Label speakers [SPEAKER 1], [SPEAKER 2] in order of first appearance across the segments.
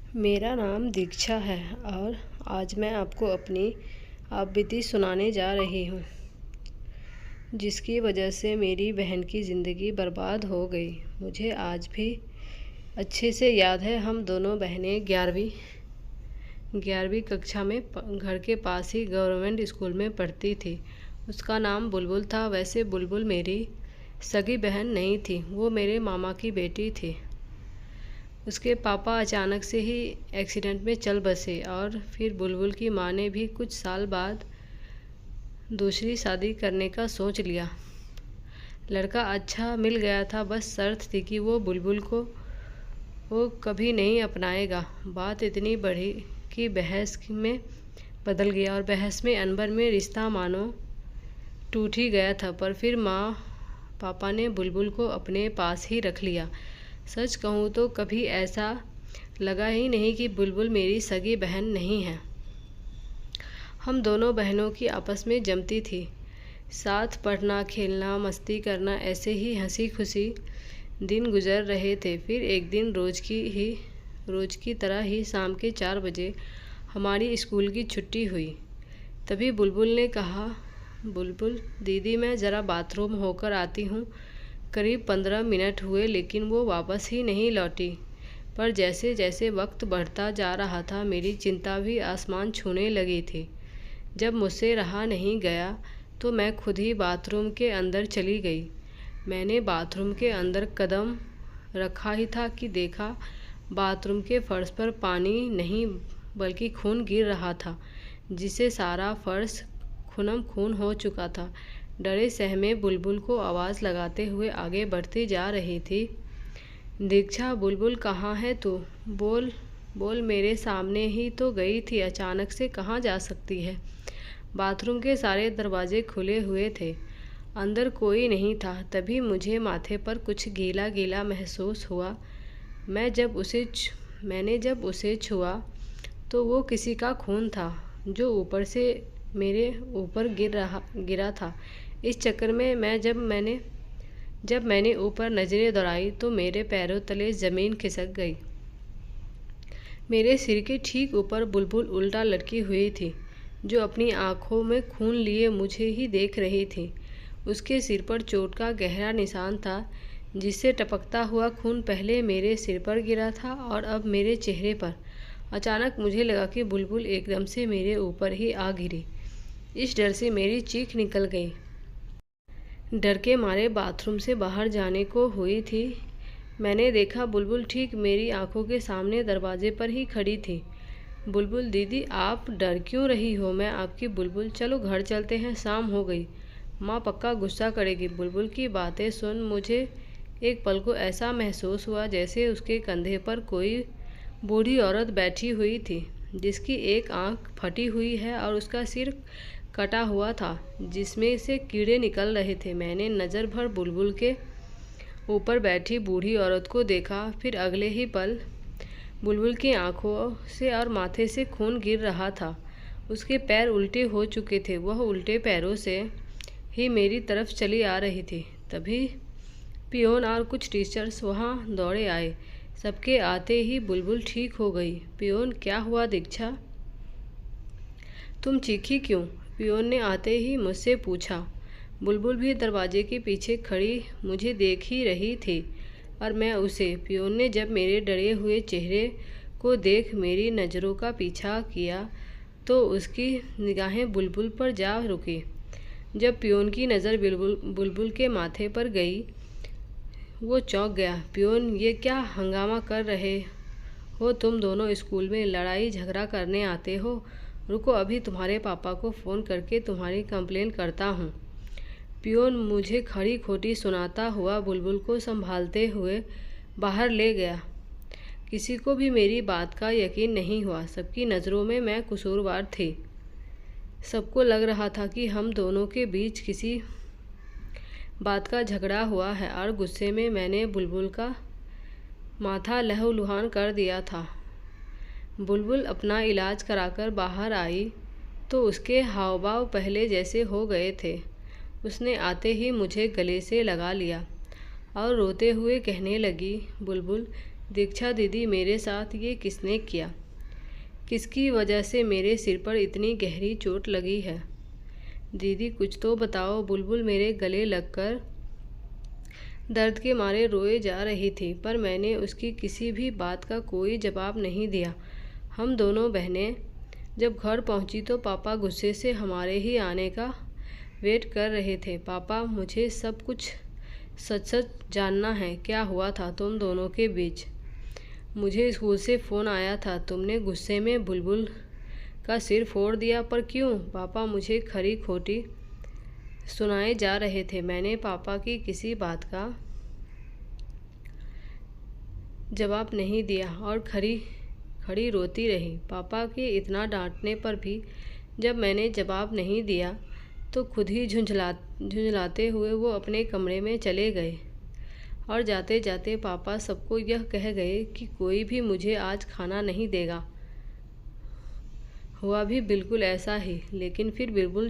[SPEAKER 1] मेरा नाम दीक्षा है और आज मैं आपको अपनी आपबीती सुनाने जा रही हूँ, जिसकी वजह से मेरी बहन की ज़िंदगी बर्बाद हो गई। मुझे आज भी अच्छे से याद है, हम दोनों बहनें 11वीं कक्षा में घर के पास ही गवर्नमेंट स्कूल में पढ़ती थी। उसका नाम बुलबुल था। वैसे बुलबुल मेरी सगी बहन नहीं थी, वो मेरे मामा की बेटी थी। उसके पापा अचानक से ही एक्सीडेंट में चल बसे और फिर बुलबुल की माँ ने भी कुछ साल बाद दूसरी शादी करने का सोच लिया। लड़का अच्छा मिल गया था, बस शर्त थी कि वो बुलबुल को वो कभी नहीं अपनाएगा। बात इतनी बढ़ी कि बहस में बदल गया और बहस में अनबर में रिश्ता मानो टूट ही गया था। पर फिर माँ पापा ने बुलबुल को अपने पास ही रख लिया। सच कहूँ तो कभी ऐसा लगा ही नहीं कि बुलबुल मेरी सगी बहन नहीं है। हम दोनों बहनों की आपस में जमती थी। साथ पढ़ना, खेलना, मस्ती करना, ऐसे ही हंसी खुशी दिन गुजर रहे थे। फिर एक दिन रोज की तरह ही शाम के 4 बजे हमारी स्कूल की छुट्टी हुई। तभी बुलबुल ने कहा, बुलबुल दीदी मैं ज़रा बाथरूम होकर आती हूँ। करीब 15 मिनट हुए लेकिन वो वापस ही नहीं लौटी। पर जैसे जैसे वक्त बढ़ता जा रहा था, मेरी चिंता भी आसमान छूने लगी थी। जब मुझसे रहा नहीं गया तो मैं खुद ही बाथरूम के अंदर चली गई। मैंने बाथरूम के अंदर कदम रखा ही था कि देखा, बाथरूम के फर्श पर पानी नहीं बल्कि खून गिर रहा था, जिससे सारा फर्श खूनम खून हो चुका था। डरे सहमे बुलबुल को आवाज़ लगाते हुए आगे बढ़ती जा रही थी। दीक्षा, बुलबुल कहाँ है तू? बोल बोल, मेरे सामने ही तो गई थी, अचानक से कहाँ जा सकती है? बाथरूम के सारे दरवाजे खुले हुए थे, अंदर कोई नहीं था। तभी मुझे माथे पर कुछ गीला गीला महसूस हुआ। मैंने जब उसे छुआ तो वो किसी का खून था जो ऊपर से मेरे ऊपर गिरा था। इस चक्कर में जब मैंने ऊपर नज़रें दौड़ाई तो मेरे पैरों तले ज़मीन खिसक गई। मेरे सिर के ठीक ऊपर बुलबुल उल्टा लटकी हुई थी, जो अपनी आंखों में खून लिए मुझे ही देख रही थी। उसके सिर पर चोट का गहरा निशान था, जिससे टपकता हुआ खून पहले मेरे सिर पर गिरा था और अब मेरे चेहरे पर। अचानक मुझे लगा कि बुलबुल एकदम से मेरे ऊपर ही आ गिरी। इस डर से मेरी चीख निकल गई। डर के मारे बाथरूम से बाहर जाने को हुई थी। मैंने देखा बुलबुल ठीक मेरी आंखों के सामने दरवाजे पर ही खड़ी थी। बुलबुल दीदी, आप डर क्यों रही हो? मैं आपकी बुलबुल, चलो घर चलते हैं, शाम हो गई। माँ पक्का गुस्सा करेगी। बुलबुल की बातें सुन मुझे एक पल को ऐसा महसूस हुआ जैसे उसके कंधे पर कोई बूढ़ी औरत बैठी हुई थी, जिसकी एक आंख फटी हुई है और उसका सिर कटा हुआ था, जिसमें से कीड़े निकल रहे थे। मैंने नज़र भर बुलबुल के ऊपर बैठी बूढ़ी औरत को देखा। फिर अगले ही पल बुलबुल की आंखों से और माथे से खून गिर रहा था। उसके पैर उल्टे हो चुके थे। वह उल्टे पैरों से ही मेरी तरफ चली आ रही थी। तभी पियोन और कुछ टीचर्स वहाँ दौड़े आए। सबके आते ही बुलबुल ठीक हो गई। पियोन, क्या हुआ दीक्षा? तुम चीखी क्यों? पियोन ने आते ही मुझसे पूछा। बुलबुल भी दरवाजे के पीछे खड़ी मुझे देख ही रही थी और मैं उसे। पियोन ने जब मेरे डरे हुए चेहरे को देख मेरी नज़रों का पीछा किया तो उसकी निगाहें बुलबुल पर जा रुकी। जब पियोन की नज़र बुलबुल के माथे पर गई, वो चौंक गया। पियोन, ये क्या हंगामा कर रहे हो तुम दोनों? स्कूल में लड़ाई झगड़ा करने आते हो? रुको, अभी तुम्हारे पापा को फ़ोन करके तुम्हारी कंप्लेन करता हूँ। पियोन मुझे खड़ी खोटी सुनाता हुआ बुलबुल को संभालते हुए बाहर ले गया। किसी को भी मेरी बात का यकीन नहीं हुआ। सबकी नज़रों में मैं कसूरवार थी। सबको लग रहा था कि हम दोनों के बीच किसी बात का झगड़ा हुआ है और गुस्से में मैंने बुलबुल का माथा लहूलुहान कर दिया था। बुलबुल अपना इलाज कराकर बाहर आई तो उसके हाव भाव पहले जैसे हो गए थे। उसने आते ही मुझे गले से लगा लिया और रोते हुए कहने लगी, बुलबुल दीक्षा दीदी, मेरे साथ ये किसने किया? किसकी वजह से मेरे सिर पर इतनी गहरी चोट लगी है? दीदी कुछ तो बताओ। बुलबुल मेरे गले लगकर दर्द के मारे रोए जा रही थी, पर मैंने उसकी किसी भी बात का कोई जवाब नहीं दिया। हम दोनों बहनें जब घर पहुंची तो पापा गुस्से से हमारे ही आने का वेट कर रहे थे। पापा, मुझे सब कुछ सच सच जानना है। क्या हुआ था तुम दोनों के बीच? मुझे स्कूल से फ़ोन आया था, तुमने गुस्से में बुलबुल का सिर फोड़ दिया। पर क्यों? पापा मुझे खरी खोटी सुनाए जा रहे थे। मैंने पापा की किसी बात का जवाब नहीं दिया और खड़ी रोती रही। पापा के इतना डांटने पर भी जब मैंने जवाब नहीं दिया तो खुद ही झुंझलाते हुए वो अपने कमरे में चले गए और जाते जाते पापा सबको यह कह गए कि कोई भी मुझे आज खाना नहीं देगा। हुआ भी बिल्कुल ऐसा ही, लेकिन फिर बुलबुल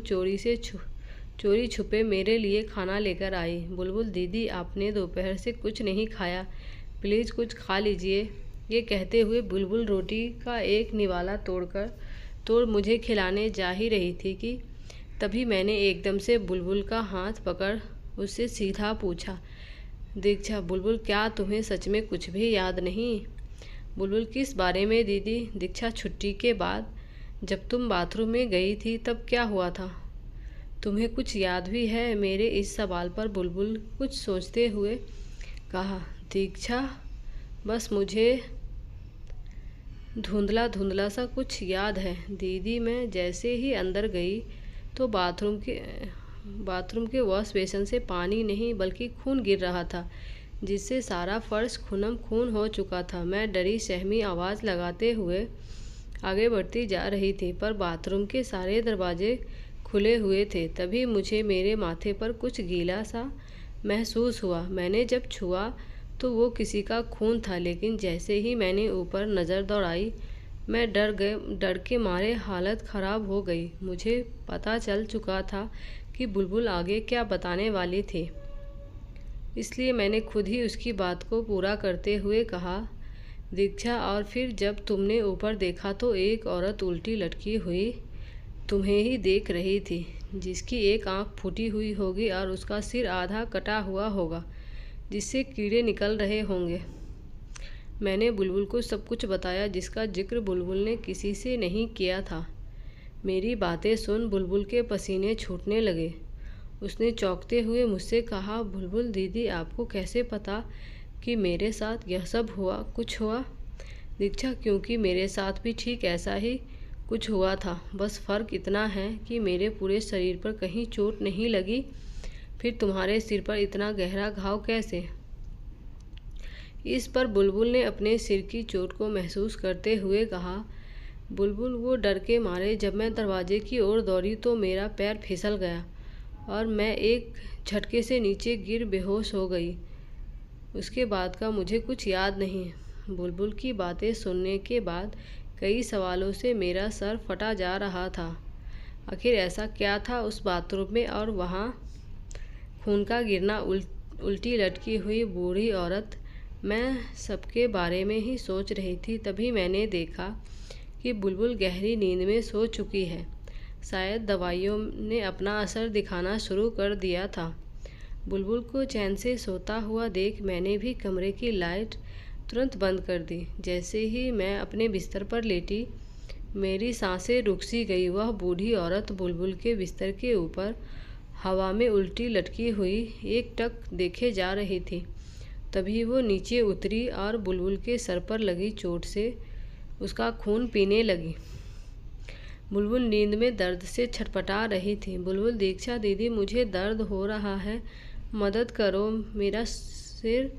[SPEAKER 1] चोरी छुपे मेरे लिए खाना लेकर आई। बुलबुल दीदी, आपने दोपहर से कुछ नहीं खाया, प्लीज़ कुछ खा लीजिए। ये कहते हुए बुलबुल रोटी का एक निवाला तोड़ मुझे खिलाने जा ही रही थी कि तभी मैंने एकदम से बुलबुल का हाथ पकड़ उससे सीधा पूछा, दीक्षा, बुलबुल, क्या तुम्हें सच में कुछ भी याद नहीं? बुलबुल, किस बारे में दीदी? दीक्षा, छुट्टी के बाद जब तुम बाथरूम में गई थी तब क्या हुआ था? तुम्हें कुछ याद भी है? मेरे इस सवाल पर बुलबुल कुछ सोचते हुए कहा, दीक्षा, बस मुझे धुंधला सा कुछ याद है दीदी। मैं जैसे ही अंदर गई तो बाथरूम के वॉश बेसिन से पानी नहीं बल्कि खून गिर रहा था, जिससे सारा फर्श खून हो चुका था। मैं डरी सहमी आवाज़ लगाते हुए आगे बढ़ती जा रही थी, पर बाथरूम के सारे दरवाजे खुले हुए थे। तभी मुझे मेरे माथे पर कुछ गीला सा महसूस हुआ। मैंने जब छुआ तो वो किसी का खून था, लेकिन जैसे ही मैंने ऊपर नज़र दौड़ाई मैं डर के मारे हालत ख़राब हो गई। मुझे पता चल चुका था कि बुलबुल आगे क्या बताने वाली थी, इसलिए मैंने खुद ही उसकी बात को पूरा करते हुए कहा, दीक्षा, और फिर जब तुमने ऊपर देखा तो एक औरत उल्टी लटकी हुई तुम्हें ही देख रही थी, जिसकी एक आंख फूटी हुई होगी और उसका सिर आधा कटा हुआ होगा, जिससे कीड़े निकल रहे होंगे। मैंने बुलबुल को सब कुछ बताया, जिसका जिक्र बुलबुल ने किसी से नहीं किया था। मेरी बातें सुन बुलबुल के पसीने छूटने लगे। उसने चौंकते हुए मुझसे कहा, बुलबुल दीदी, आपको कैसे पता कि मेरे साथ यह सब कुछ हुआ? दीक्षा, क्योंकि मेरे साथ भी ठीक ऐसा ही कुछ हुआ था। बस फ़र्क इतना है कि मेरे पूरे शरीर पर कहीं चोट नहीं लगी। फिर तुम्हारे सिर पर इतना गहरा घाव कैसे? इस पर बुलबुल ने अपने सिर की चोट को महसूस करते हुए कहा, बुलबुल, वो डर के मारे जब मैं दरवाजे की ओर दौड़ी तो मेरा पैर फिसल गया और मैं एक झटके से नीचे गिर बेहोश हो गई। उसके बाद का मुझे कुछ याद नहीं। बुलबुल की बातें सुनने के बाद कई सवालों से मेरा सर फटा जा रहा था। आखिर ऐसा क्या था उस बाथरूम में और वहाँ खून का गिरना, उल्टी लटकी हुई बूढ़ी औरत? मैं सबके बारे में ही सोच रही थी, तभी मैंने देखा कि बुलबुल गहरी नींद में सो चुकी है। शायद दवाइयों ने अपना असर दिखाना शुरू कर दिया था। बुलबुल को चैन से सोता हुआ देख मैंने भी कमरे की लाइट तुरंत बंद कर दी। जैसे ही मैं अपने बिस्तर पर लेटी, मेरी सांसें रुक सी गई। वह बूढ़ी औरत बुलबुल के बिस्तर के ऊपर हवा में उल्टी लटकी हुई एकटक देखे जा रही थी। तभी वो नीचे उतरी और बुलबुल के सर पर लगी चोट से उसका खून पीने लगी। बुलबुल नींद में दर्द से छटपटा रही थी। बुलबुल, दीक्षा दीदी, मुझे दर्द हो रहा है, मदद करो। मेरा सिर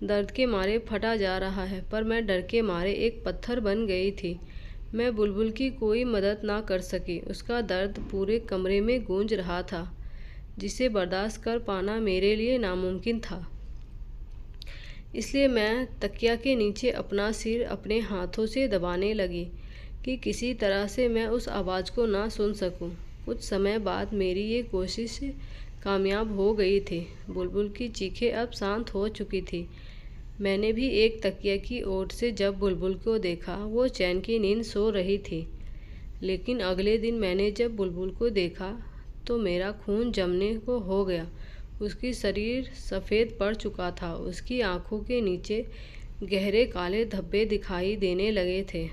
[SPEAKER 1] दर्द के मारे फटा जा रहा है। पर मैं डर के मारे एक पत्थर बन गई थी। मैं बुलबुल की कोई मदद ना कर सकी। उसका दर्द पूरे कमरे में गूंज रहा था, जिसे बर्दाश्त कर पाना मेरे लिए नामुमकिन था। इसलिए मैं तकिया के नीचे अपना सिर अपने हाथों से दबाने लगी कि किसी तरह से मैं उस आवाज़ को ना सुन सकूं। कुछ समय बाद मेरी ये कोशिश कामयाब हो गई थी। बुलबुल की चीखें अब शांत हो चुकी थी। मैंने भी एक तकिया की ओट से जब बुलबुल को देखा, वो चैन की नींद सो रही थी। लेकिन अगले दिन मैंने जब बुलबुल को देखा तो मेरा खून जमने को हो गया। उसकी शरीर सफ़ेद पड़ चुका था, उसकी आंखों के नीचे गहरे काले धब्बे दिखाई देने लगे थे।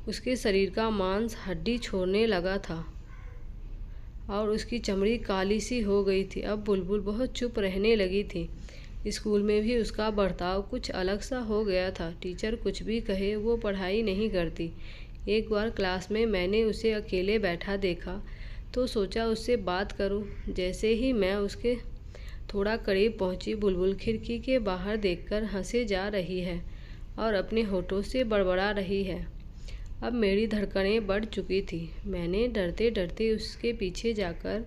[SPEAKER 1] उसके शरीर का मांस हड्डी छोड़ने लगा था और उसकी चमड़ी काली सी हो गई थी। अब बुलबुल बहुत चुप रहने लगी थी। स्कूल में भी उसका बर्ताव कुछ अलग सा हो गया था। टीचर कुछ भी कहे, वो पढ़ाई नहीं करती। एक बार क्लास में मैंने उसे अकेले बैठा देखा तो सोचा उससे बात करूं। जैसे ही मैं उसके थोड़ा करीब पहुंची, बुलबुल खिड़की के बाहर देखकर हंसे जा रही है और अपने होठों से बड़बड़ा रही है। अब मेरी धड़कनें बढ़ चुकी थी। मैंने डरते डरते उसके पीछे जाकर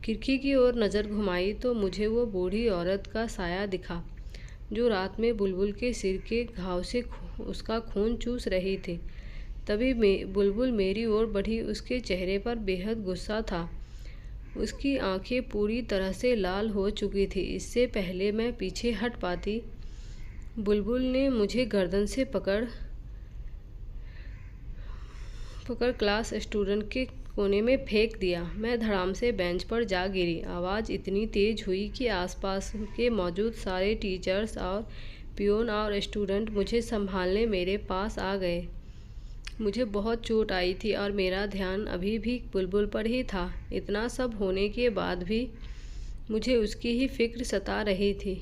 [SPEAKER 1] खिड़की की ओर नज़र घुमाई तो मुझे वो बूढ़ी औरत का साया दिखा जो रात में बुलबुल के सिर के घाव से उसका खून चूस रही थी। तभी बुलबुल मेरी ओर बढ़ी। उसके चेहरे पर बेहद गुस्सा था। उसकी आंखें पूरी तरह से लाल हो चुकी थी। इससे पहले मैं पीछे हट पाती, बुलबुल ने मुझे गर्दन से पकड़ क्लास स्टूडेंट के कोने में फेंक दिया। मैं धड़ाम से बेंच पर जा गिरी। आवाज़ इतनी तेज़ हुई कि आसपास के मौजूद सारे टीचर्स और पियोन और स्टूडेंट मुझे संभालने मेरे पास आ गए। मुझे बहुत चोट आई थी और मेरा ध्यान अभी भी बुलबुल पर ही था। इतना सब होने के बाद भी मुझे उसकी ही फिक्र सता रही थी।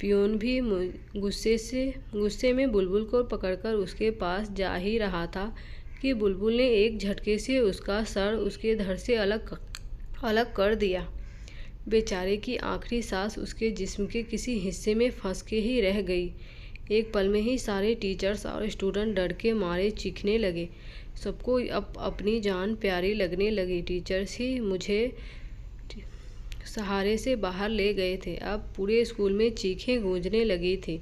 [SPEAKER 1] पियोन भी गुस्से में बुलबुल को पकड़कर उसके पास जा ही रहा था कि बुलबुल ने एक झटके से उसका सर उसके धड़ से अलग कर दिया। बेचारे की आखिरी सांस उसके जिस्म के किसी हिस्से में फंस के ही रह गई। एक पल में ही सारे टीचर्स और स्टूडेंट डर के मारे चीखने लगे। सबको अब अपनी जान प्यारी लगने लगी। टीचर्स ही मुझे सहारे से बाहर ले गए थे। अब पूरे स्कूल में चीखें गूंजने लगी थी।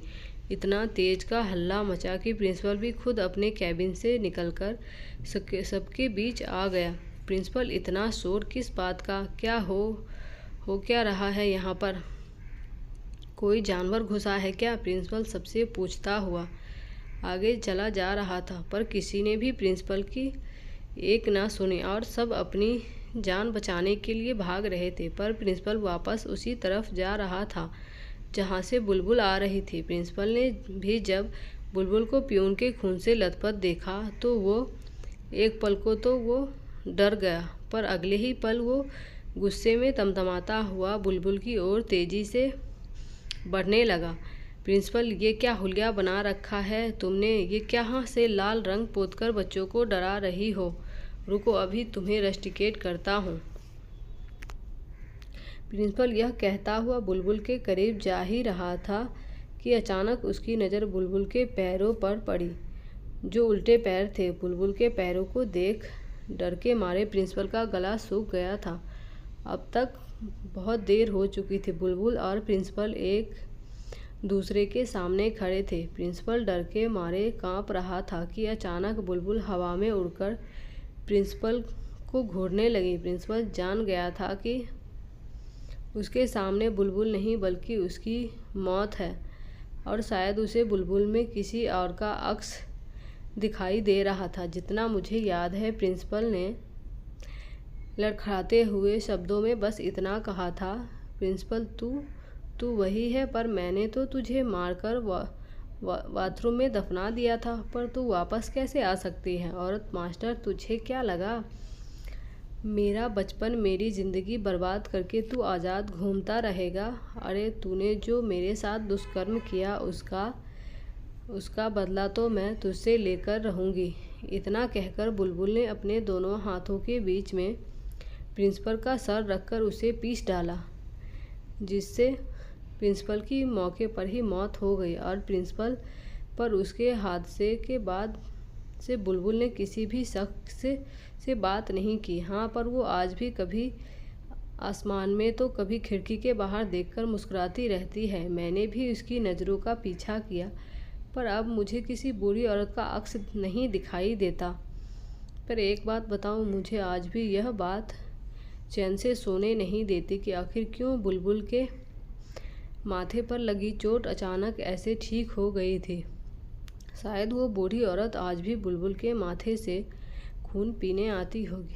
[SPEAKER 1] इतना तेज का हल्ला मचा कि प्रिंसिपल भी खुद अपने कैबिन से निकलकर सबके बीच आ गया। प्रिंसिपल, इतना शोर किस बात का? क्या रहा है यहाँ पर? कोई जानवर घुसा है क्या? प्रिंसिपल सबसे पूछता हुआ आगे चला जा रहा था, पर किसी ने भी प्रिंसिपल की एक ना सुनी और सब अपनी जान बचाने के लिए भाग रहे थे। पर प्रिंसिपल वापस उसी तरफ जा रहा था जहाँ से बुलबुल आ रही थी। प्रिंसिपल ने भी जब बुलबुल को पियून के खून से लथपथ देखा तो वो एक पल को तो वो डर गया, पर अगले ही पल वो गुस्से में तमतमाता हुआ बुलबुल की ओर तेजी से बढ़ने लगा। प्रिंसिपल, ये क्या हुलिया बना रखा है तुमने? ये क्या से लाल रंग पोतकर बच्चों को डरा रही हो? रुको, अभी तुम्हें रस्टिकेट करता हूँ। प्रिंसिपल यह कहता हुआ बुलबुल के करीब जा ही रहा था कि अचानक उसकी नज़र बुलबुल के पैरों पर पड़ी, जो उल्टे पैर थे। बुलबुल के पैरों को देख डर के मारे प्रिंसिपल का गला सूख गया था। अब तक बहुत देर हो चुकी थी। बुलबुल और प्रिंसिपल एक दूसरे के सामने खड़े थे। प्रिंसिपल डर के मारे कांप रहा था कि अचानक बुलबुल हवा में उड़कर प्रिंसिपल को घूरने लगी। प्रिंसिपल जान गया था कि उसके सामने बुलबुल नहीं बल्कि उसकी मौत है, और शायद उसे बुलबुल में किसी और का अक्स दिखाई दे रहा था। जितना मुझे याद है, प्रिंसिपल ने लड़खड़ाते हुए शब्दों में बस इतना कहा था, प्रिंसिपल तू वही है, पर मैंने तो तुझे मारकर बाथरूम में दफना दिया था, पर तू वापस कैसे आ सकती है? औरत मास्टर, तुझे क्या लगा मेरा बचपन, मेरी ज़िंदगी बर्बाद करके तू आज़ाद घूमता रहेगा? अरे तूने जो मेरे साथ दुष्कर्म किया उसका बदला तो मैं तुझसे लेकर रहूँगी। इतना कहकर बुलबुल ने अपने दोनों हाथों के बीच में प्रिंसिपल का सर रखकर उसे पीस डाला, जिससे प्रिंसिपल की मौके पर ही मौत हो गई। और प्रिंसिपल पर उसके हादसे के बाद से बुलबुल ने किसी भी शख्स से बात नहीं की। हाँ, पर वो आज भी कभी आसमान में तो कभी खिड़की के बाहर देखकर मुस्कुराती रहती है। मैंने भी उसकी नज़रों का पीछा किया, पर अब मुझे किसी बूढ़ी औरत का अक्स नहीं दिखाई देता। पर एक बात बताऊं, मुझे आज भी यह बात चैन से सोने नहीं देती कि आखिर क्यों बुलबुल के माथे पर लगी चोट अचानक ऐसे ठीक हो गई थी। शायद वो बूढ़ी औरत आज भी बुलबुल के माथे से खून पीने आती होगी।